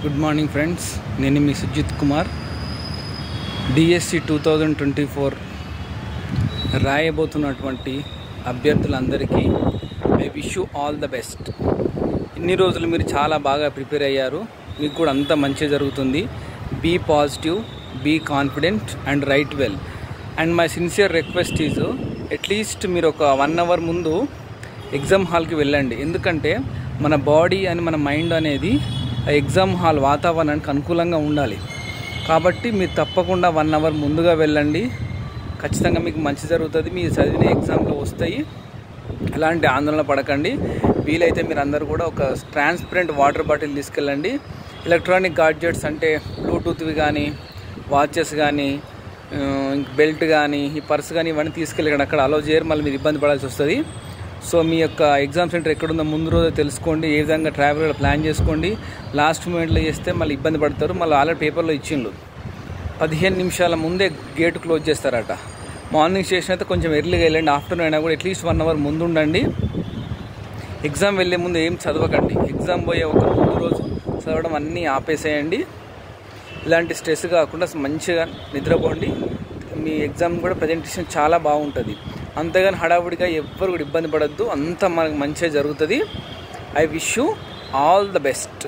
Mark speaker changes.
Speaker 1: Good morning friends, నేను మీ Sujith Kumar. DSC 2024 రాయబోతున్నటువంటి అభ్యర్థులందరికీ I wish you all the best. ఇన్ని రోజులు మీరు చాలా బాగా ప్రిపేర్ అయ్యారు, మీకు కూడా అంత మంచి జరుగుతుంది. Be positive, be confident and write well. And my sincere request is at least మీరు ఒక 1 అవర్ ముందు ఎగ్జామ్ హాల్కి వెళ్ళండి. ఎందుకంటే మన బాడీ అని మన మైండ్ అనేది ఎగ్జామ్ హాల్ వాతావరణానికి అనుకూలంగా ఉండాలి. కాబట్టి మీరు తప్పకుండా 1 అవర్ ముందుగా వెళ్ళండి. ఖచ్చితంగా మీకు మంచి జరుగుతుంది, మీరు చదివిన ఎగ్జామ్లో వస్తాయి. ఎలాంటి ఆందోళన పడకండి. వీలైతే మీరు అందరూ కూడా ఒక ట్రాన్స్పరెంట్ వాటర్ బాటిల్ తీసుకెళ్ళండి. ఎలక్ట్రానిక్ గాడ్జెట్స్ అంటే బ్లూటూత్వి కానీ, వాచెస్ కానీ, బెల్ట్ కానీ, ఈ పర్స్ కానీ ఇవన్నీ తీసుకెళ్ళకండి. అక్కడ అలో చేయరు, మళ్ళీ మీరు ఇబ్బంది పడాల్సి వస్తుంది. సో మీ యొక్క ఎగ్జామ్ సెంటర్ ఎక్కడుందో ముందు రోజు తెలుసుకోండి. ఏ విధంగా ట్రావెల్ ప్లాన్ చేసుకోండి. లాస్ట్ మూమెంట్లో చేస్తే మళ్ళీ ఇబ్బంది పడతారు. మళ్ళీ ఆల్రెడీ పేపర్లో ఇచ్చిండ్రు 15 నిమిషాల ముందే గేట్ క్లోజ్ చేస్తారట. మార్నింగ్ స్టేషన్ అయితే కొంచెం ఎర్లీగా వెళ్ళండి. ఆఫ్టర్నూన్ అయినా కూడా అట్లీస్ట్ 1 అవర్ ముందు ఉండండి. ఎగ్జామ్ వెళ్ళే ముందు ఏం చదవకండి. ఎగ్జామ్ పోయే ఒక ముందు రోజు చదవడం అన్నీ ఆపేసేయండి. ఇలాంటి స్ట్రెస్ కాకుండా మంచిగా నిద్రపోండి. మీ ఎగ్జామ్ కూడా ప్రజెంటేషన్ చాలా బాగుంటుంది. అంతేగాని హడావుడిగా ఎవ్వరు కూడా ఇబ్బంది పడద్దు. అంతా మనకు మంచిగా జరుగుతుంది. I wish you all the best.